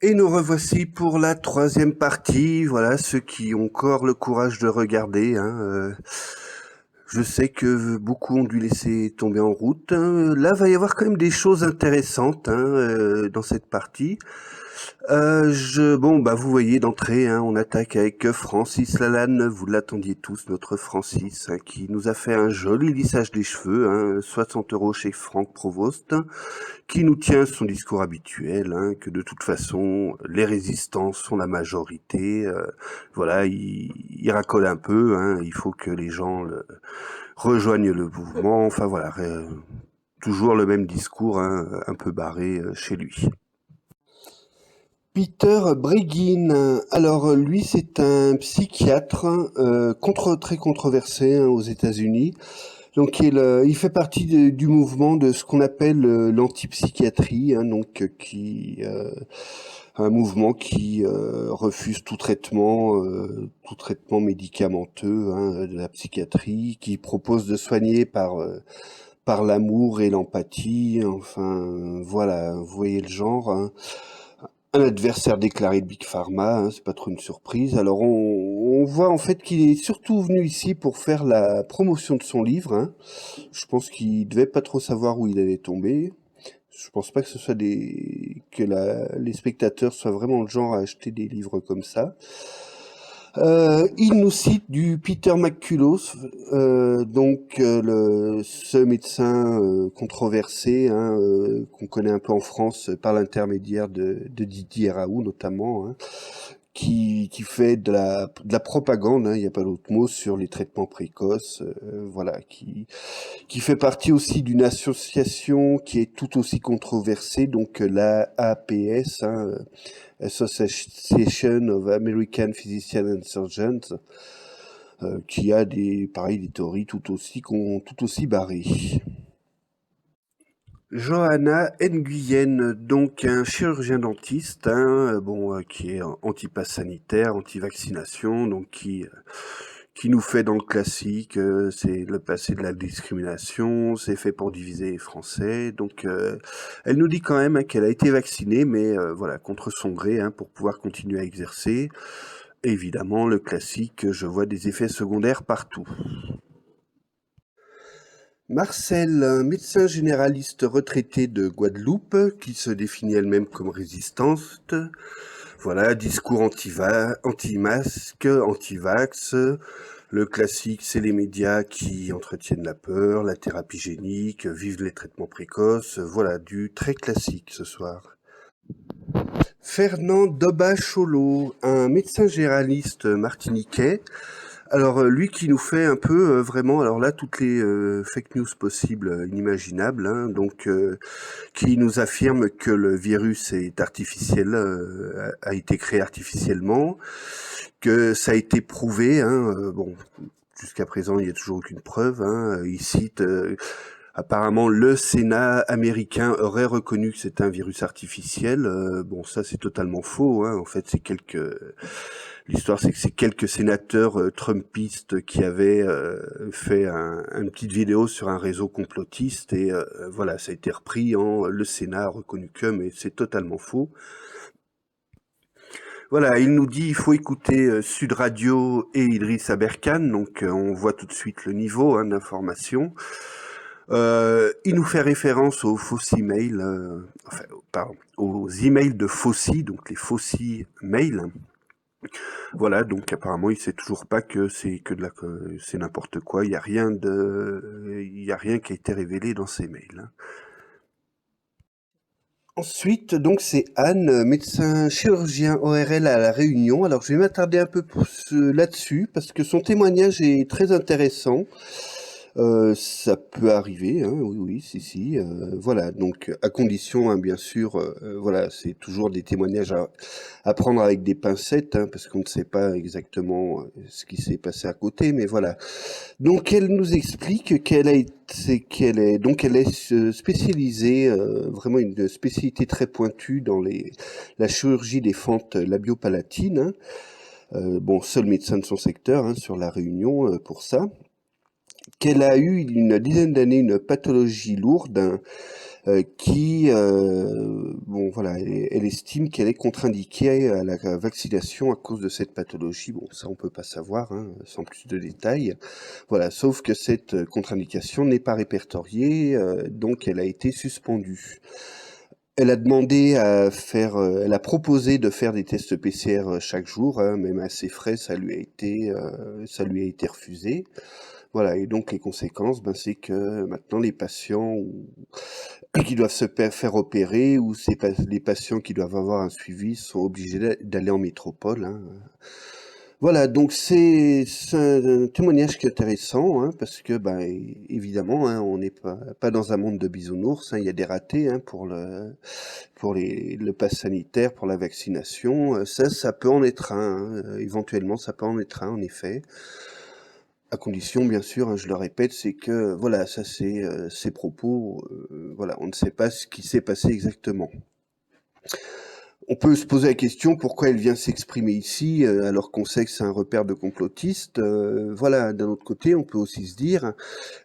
Et nous revoici pour la troisième partie. Voilà, ceux qui ont encore le courage de regarder. Je sais que beaucoup ont dû laisser tomber en route. Là, va y avoir quand même des choses intéressantes dans cette partie. Bon, bah, vous voyez d'entrée, on attaque avec Francis Lalanne. Vous l'attendiez tous, notre Francis, qui nous a fait un joli lissage des cheveux, 60 € chez Franck Provost, qui nous tient son discours habituel, que de toute façon, les résistants sont la majorité. Voilà, il racole un peu, il faut que les gens rejoignent le mouvement. Enfin voilà, toujours le même discours, un peu barré chez lui. Peter Breggin, alors lui c'est un psychiatre très controversé aux États-Unis. Donc il fait partie du mouvement de ce qu'on appelle l'antipsychiatrie, un mouvement qui refuse tout traitement médicamenteux de la psychiatrie, qui propose de soigner par l'amour et l'empathie. Enfin voilà, vous voyez le genre. Un adversaire déclaré de Big Pharma, c'est pas trop une surprise. Alors on voit en fait qu'il est surtout venu ici pour faire la promotion de son livre. Je pense qu'il devait pas trop savoir où il allait tomber. Je pense pas que ce soit les spectateurs soient vraiment le genre à acheter des livres comme ça. Il nous cite du Peter McCullough, ce médecin controversé qu'on connaît un peu en France par l'intermédiaire de Didier Raoult notamment, qui fait de la propagande, il n'y a pas d'autre mot, sur les traitements précoces, voilà, qui fait partie aussi d'une association qui est tout aussi controversée, donc la APS, Association of American Physicians and Surgeons, qui a des théories tout aussi barrées. Johanna Nguyen, donc un chirurgien dentiste, qui est anti-pass sanitaire, anti-vaccination, donc qui nous fait dans le classique, c'est le passé de la discrimination, c'est fait pour diviser les Français. Donc, elle nous dit quand même qu'elle a été vaccinée, mais voilà, contre son gré, pour pouvoir continuer à exercer. Évidemment, le classique, je vois des effets secondaires partout. Marcel, un médecin généraliste retraité de Guadeloupe, qui se définit elle-même comme résistante. Voilà, discours anti-masque, anti-vax. Le classique, c'est les médias qui entretiennent la peur, la thérapie génique, vivent les traitements précoces. Voilà, du très classique ce soir. Fernand Doba-Cholo, un médecin généraliste martiniquais. Alors lui qui nous fait un peu vraiment, alors là toutes les fake news possibles, inimaginables, qui nous affirme que le virus est artificiel, a été créé artificiellement, que ça a été prouvé. Bon, jusqu'à présent il n'y a toujours aucune preuve. Il cite apparemment le Sénat américain aurait reconnu que c'est un virus artificiel. Bon, ça c'est totalement faux. En fait, l'histoire, c'est que c'est quelques sénateurs trumpistes qui avaient fait une petite vidéo sur un réseau complotiste et voilà, ça a été repris le Sénat a reconnu que, mais c'est totalement faux. Voilà, il nous dit il faut écouter Sud Radio et Idriss Aberkan, donc on voit tout de suite le niveau d'information. Il nous fait référence aux faux emails, aux emails de Fauci, donc les Fauci mails. Voilà, donc apparemment il sait toujours pas que c'est n'importe quoi. Il y a rien qui a été révélé dans ces mails. Ensuite, donc c'est Anne, médecin chirurgien ORL à La Réunion. Alors je vais m'attarder un peu là-dessus parce que son témoignage est très intéressant. Ça peut arriver, oui, si, voilà, donc à condition, bien sûr, voilà, c'est toujours des témoignages à prendre avec des pincettes, parce qu'on ne sait pas exactement ce qui s'est passé à côté, mais voilà. Donc elle nous explique qu'elle est spécialisée, vraiment une spécialité très pointue dans la chirurgie des fentes labiopalatines. Bon, seul médecin de son secteur sur La Réunion pour ça. Qu'elle a eu une dizaine d'années une pathologie lourde, qui, bon voilà, elle estime qu'elle est contre-indiquée à la vaccination à cause de cette pathologie. Bon, ça on peut pas savoir, hein, sans plus de détails. Voilà, sauf que cette contre-indication n'est pas répertoriée, donc elle a été suspendue. Elle a demandé à faire, elle a proposé de faire des tests PCR chaque jour, hein, même à ses frais, ça lui a été refusé. Voilà, et donc les conséquences, ben, c'est que maintenant les patients qui doivent faire opérer ou les patients qui doivent avoir un suivi sont obligés d'aller en métropole, hein. Voilà, donc c'est un témoignage qui est intéressant, hein, parce que, ben, évidemment, hein, on n'est pas dans un monde de bisounours, hein, il y a des ratés, hein, pour le pass sanitaire, pour la vaccination, ça peut en être un, hein, éventuellement, ça peut en être un, en effet. À condition, bien sûr, hein, je le répète, c'est que, voilà, ça c'est ces propos, voilà, on ne sait pas ce qui s'est passé exactement. On peut se poser la question pourquoi elle vient s'exprimer ici, alors qu'on sait que c'est un repère de complotistes. Voilà, d'un autre côté, on peut aussi se dire,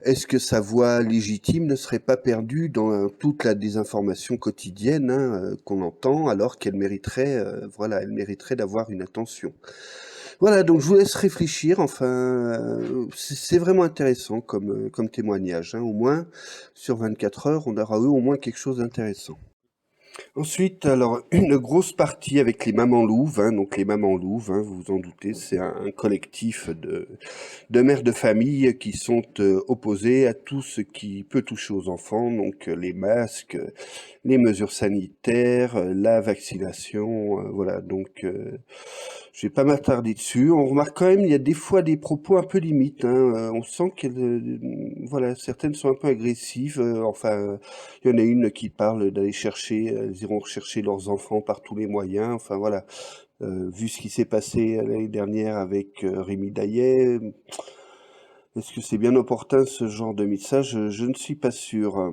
est-ce que sa voix légitime ne serait pas perdue dans toute la désinformation quotidienne, hein, qu'on entend, alors qu'elle mériterait, voilà, elle mériterait d'avoir une attention. Voilà, donc je vous laisse réfléchir. Enfin, c'est vraiment intéressant comme témoignage, hein. Au moins, sur 24 heures, on aura eu au moins quelque chose d'intéressant. Ensuite, alors, une grosse partie avec les Mamans Louves, hein, donc les Mamans Louves, hein, vous vous en doutez, c'est un collectif de mères de famille qui sont opposées à tout ce qui peut toucher aux enfants, donc les masques, les mesures sanitaires, la vaccination, voilà, donc je vais pas m'attarder dessus. On remarque quand même, il y a des fois des propos un peu limites, hein, on sent que, voilà, certaines sont un peu agressives, enfin, il y en a une qui parle d'aller chercher, elles iront chercher leurs enfants par tous les moyens, enfin voilà. Vu ce qui s'est passé l'année dernière avec Rémi Daillet, est-ce que c'est bien opportun ce genre de message? Je ne suis pas sûr.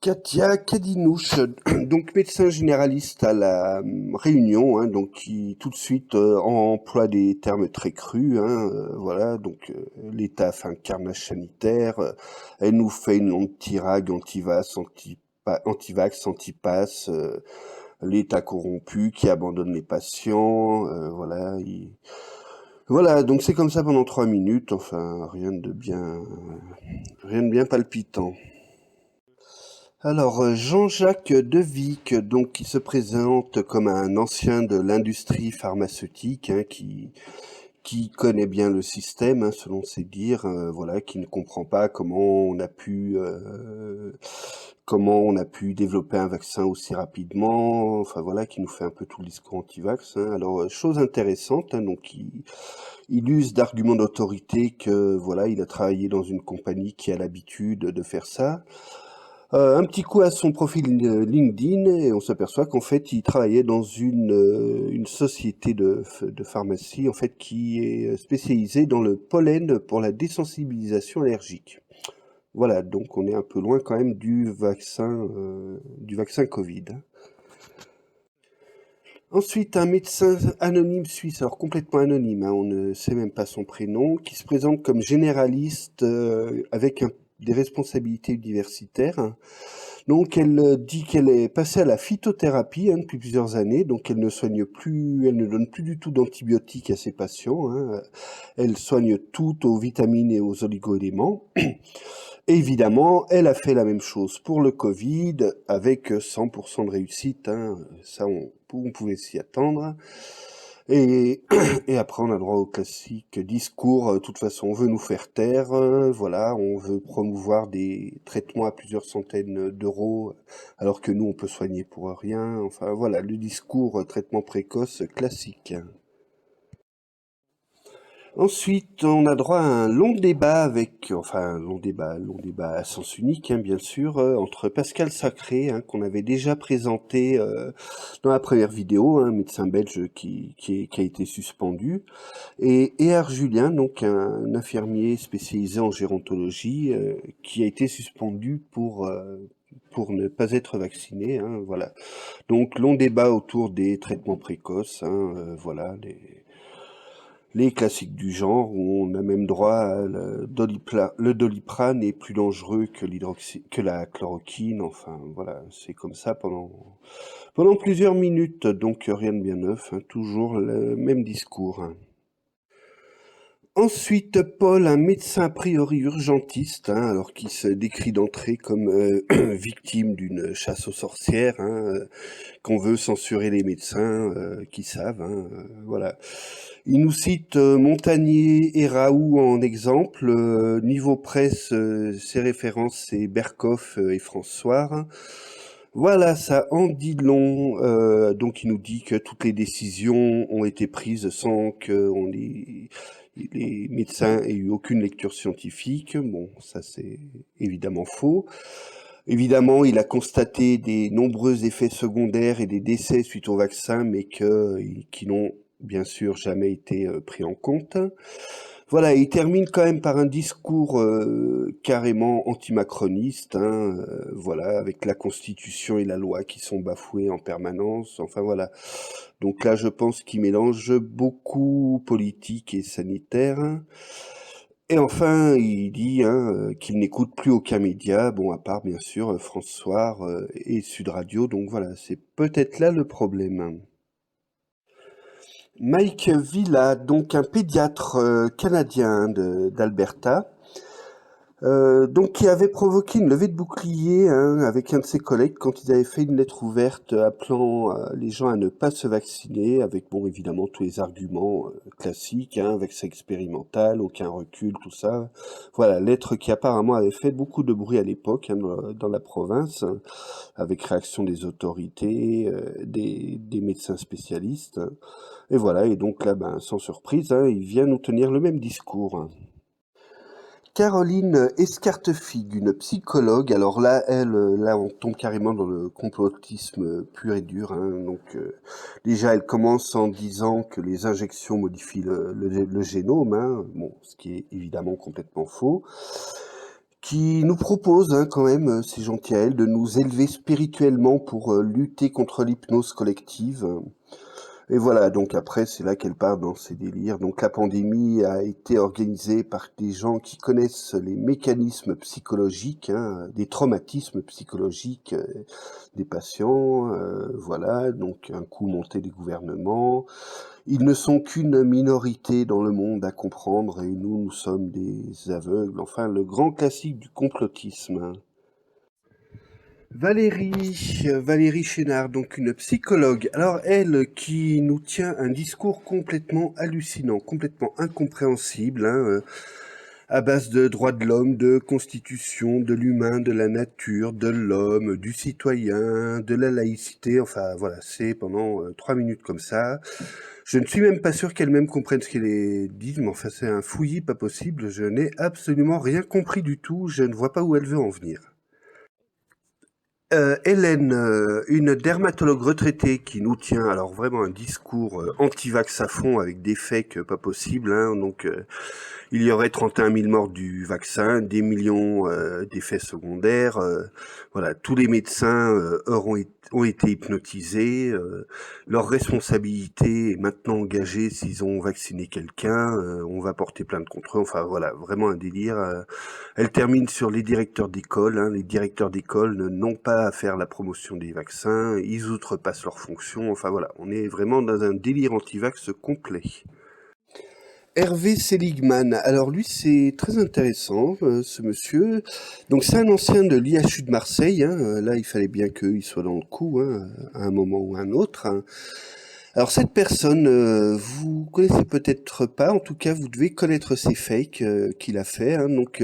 Katia Kadinouche, donc médecin généraliste à la Réunion, hein, donc qui tout de suite emploie des termes très crus, hein, voilà, donc l'État fait un carnage sanitaire, elle nous fait une longue tirade anti-vax, anti-pass, l'État corrompu qui abandonne les patients, voilà, voilà, donc c'est comme ça pendant 3 minutes, enfin rien de bien palpitant. Alors, Jean-Jacques Devic, donc qui se présente comme un ancien de l'industrie pharmaceutique, hein, qui connaît bien le système, hein, selon ses dires, voilà, qui ne comprend pas comment on a pu développer un vaccin aussi rapidement, enfin voilà, qui nous fait un peu tout le discours anti-vax, hein. Alors, chose intéressante, hein, donc il use d'arguments d'autorité que voilà, il a travaillé dans une compagnie qui a l'habitude de faire ça. Un petit coup à son profil LinkedIn et on s'aperçoit qu'en fait il travaillait dans une société de pharmacie en fait qui est spécialisée dans le pollen pour la désensibilisation allergique. Voilà, donc on est un peu loin quand même du vaccin Covid. Ensuite, un médecin anonyme suisse, alors complètement anonyme, hein, on ne sait même pas son prénom, qui se présente comme généraliste avec des responsabilités universitaires. Donc elle dit qu'elle est passée à la phytothérapie, hein, depuis plusieurs années, donc elle ne soigne plus, elle ne donne plus du tout d'antibiotiques à ses patients, hein. Elle soigne tout aux vitamines et aux oligo-éléments. Et évidemment, elle a fait la même chose pour le Covid, avec 100% de réussite, hein. Ça on pouvait s'y attendre. Et, et après, on a droit au classique discours, de toute façon, on veut nous faire taire, voilà, on veut promouvoir des traitements à plusieurs centaines d'euros, alors que nous, on peut soigner pour rien. Enfin, voilà, le discours traitement précoce classique. Ensuite, on a droit à un long débat enfin long débat à sens unique, hein, bien sûr, entre Pascal Sacré, hein, qu'on avait déjà présenté dans la première vidéo, un médecin belge qui a été suspendu, et Éar Julien, donc un infirmier spécialisé en gérontologie, qui a été suspendu pour ne pas être vacciné, hein, voilà. Donc long débat autour des traitements précoces, hein, voilà, les classiques du genre, où on a même droit à le Doliprane est plus dangereux que que la chloroquine. Enfin, voilà, c'est comme ça pendant plusieurs minutes, donc rien de bien neuf, hein, toujours le même discours, hein. Ensuite, Paul, un médecin a priori urgentiste, hein, alors qui se décrit d'entrée comme victime d'une chasse aux sorcières, hein, qu'on veut censurer les médecins qui savent, hein, voilà. Il nous cite Montagnier et Raoult en exemple. Niveau presse, ses références, c'est Berkoff et François. Voilà, ça en dit long. Donc il nous dit que toutes les décisions ont été prises sans que les médecins aient eu aucune lecture scientifique. Bon, ça c'est évidemment faux. Évidemment, il a constaté des nombreux effets secondaires et des décès suite au vaccin, mais qui n'ont bien sûr jamais été pris en compte. Voilà, il termine quand même par un discours carrément antimacroniste, hein, voilà, avec la Constitution et la loi qui sont bafouées en permanence. Enfin voilà. Donc là, je pense qu'il mélange beaucoup politique et sanitaire. Et enfin, il dit hein, qu'il n'écoute plus aucun média, bon, à part bien sûr François et Sud Radio. Donc voilà, c'est peut-être là le problème. Mike Villa, donc un pédiatre canadien d'Alberta, donc qui avait provoqué une levée de bouclier hein, avec un de ses collègues quand ils avaient fait une lettre ouverte appelant les gens à ne pas se vacciner, avec bon évidemment tous les arguments classiques, hein, vaccin expérimental, aucun recul, tout ça. Voilà, lettre qui apparemment avait fait beaucoup de bruit à l'époque hein, dans la province, hein, avec réaction des autorités, des médecins spécialistes. Et voilà, et donc là, ben, sans surprise, hein, il vient nous tenir le même discours, hein. Caroline Escartefigue, une psychologue. Alors là, là, on tombe carrément dans le complotisme pur et dur, hein. Donc, déjà, elle commence en disant que les injections modifient le génome, hein. Bon, ce qui est évidemment complètement faux. Qui nous propose, hein, quand même, c'est gentil à elle, de nous élever spirituellement pour lutter contre l'hypnose collective. Et voilà, donc après, c'est là qu'elle part dans ses délires. Donc la pandémie a été organisée par des gens qui connaissent les mécanismes psychologiques, hein, des traumatismes psychologiques des patients. Voilà, donc un coup monté des gouvernements. Ils ne sont qu'une minorité dans le monde à comprendre et nous sommes des aveugles. Enfin, le grand classique du complotisme, hein. Valérie Chénard, donc une psychologue. Alors elle qui nous tient un discours complètement hallucinant, complètement incompréhensible, hein, à base de droits de l'homme, de constitution, de l'humain, de la nature, de l'homme, du citoyen, de la laïcité. Enfin voilà, c'est pendant 3 minutes comme ça. Je ne suis même pas sûr qu'elle-même comprenne ce qu'elle dit, mais enfin c'est un fouillis pas possible. Je n'ai absolument rien compris du tout. Je ne vois pas où elle veut en venir. Hélène, une dermatologue retraitée qui nous tient alors vraiment un discours anti-vax à fond avec des fakes pas possibles, hein. Donc il y aurait 31 000 morts du vaccin, des millions d'effets secondaires. Voilà, tous les médecins ont été hypnotisés. Leur responsabilité est maintenant engagée s'ils ont vacciné quelqu'un. On va porter plainte contre eux. Enfin voilà, vraiment un délire. Elle termine sur les directeurs d'école, hein. Les directeurs d'école n'ont pas à faire la promotion des vaccins. Ils outrepassent leurs fonctions. Enfin voilà, on est vraiment dans un délire anti-vax complet. Hervé Seligman. Alors lui, c'est très intéressant, ce monsieur. Donc c'est un ancien de l'IHU de Marseille, hein. Là, il fallait bien qu'il soit dans le coup, hein, à un moment ou à un autre, hein. Alors cette personne, vous connaissez peut-être pas, en tout cas, vous devez connaître ces fakes qu'il a fait, hein. Donc,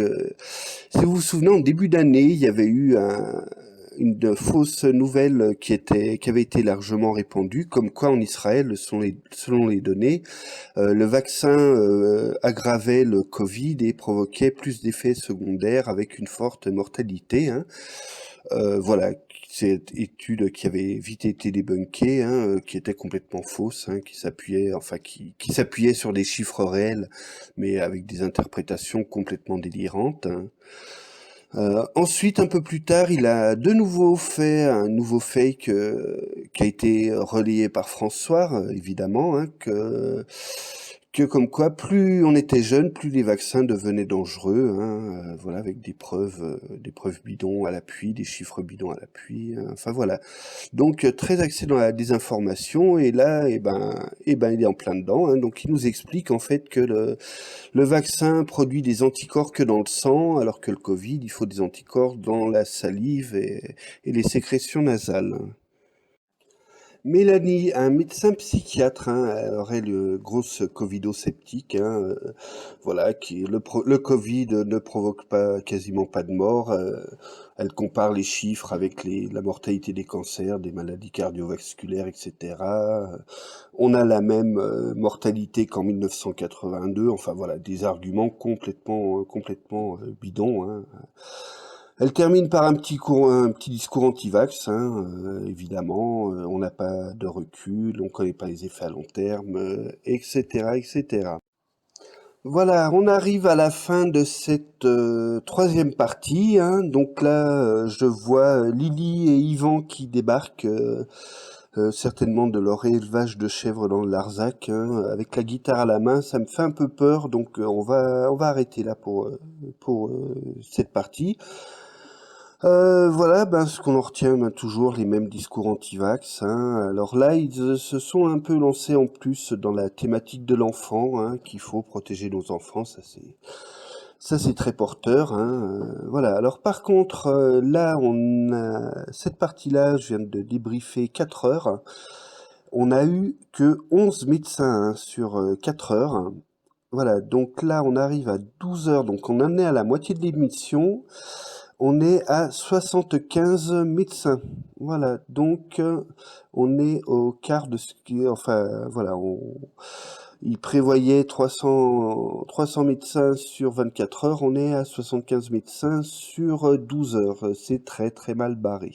si vous vous souvenez, en début d'année, il y avait eu une fausse nouvelle qui avait été largement répandue, comme quoi en Israël, selon les données, le vaccin aggravait le Covid et provoquait plus d'effets secondaires avec une forte mortalité, hein. Voilà, cette étude qui avait vite été débunkée, hein, qui était complètement fausse, hein, qui s'appuyait sur des chiffres réels, mais avec des interprétations complètement délirantes, hein. Ensuite, un peu plus tard, il a de nouveau fait un nouveau fake qui a été relayé par François, évidemment, hein, que comme quoi, plus on était jeune, plus les vaccins devenaient dangereux, hein, voilà, avec des preuves bidons à l'appui, des chiffres bidons à l'appui, hein, enfin voilà. Donc très axé dans la désinformation, et là, il est en plein dedans, hein. Donc il nous explique en fait que le vaccin produit des anticorps que dans le sang, alors que le Covid, il faut des anticorps dans la salive et les sécrétions nasales. Mélanie, un médecin psychiatre, hein, elle aurait le grosse covido-sceptique, hein, voilà, le Covid ne provoque pas quasiment pas de mort. Elle compare les chiffres avec la mortalité des cancers, des maladies cardiovasculaires, etc. On a la même mortalité qu'en 1982. Enfin voilà, des arguments complètement bidons, hein. Elle termine par un petit discours anti-vax, hein, évidemment. On n'a pas de recul, on connaît pas les effets à long terme, etc., etc. Voilà, on arrive à la fin de cette troisième partie, hein. Donc là, je vois Lily et Yvan qui débarquent, certainement de leur élevage de chèvres dans le Larzac, hein, avec la guitare à la main. Ça me fait un peu peur, donc on va arrêter là pour cette partie. Voilà, ben, ce qu'on en retient, ben, toujours les mêmes discours anti-vax, hein. Alors là, ils se sont un peu lancés en plus dans la thématique de l'enfant, hein, qu'il faut protéger nos enfants, ça c'est très porteur, hein. Voilà. Alors par contre, là, on a cette partie-là, je viens de débriefer 4 heures. On a eu que 11 médecins, hein, sur 4 heures. Voilà, donc là, on arrive à 12 heures, donc on en est à la moitié de l'émission. On est à 75 médecins. Voilà, donc on est au quart de ce qui est, enfin voilà, il prévoyait 300 médecins sur 24 heures, on est à 75 médecins sur 12 heures. C'est très très mal barré.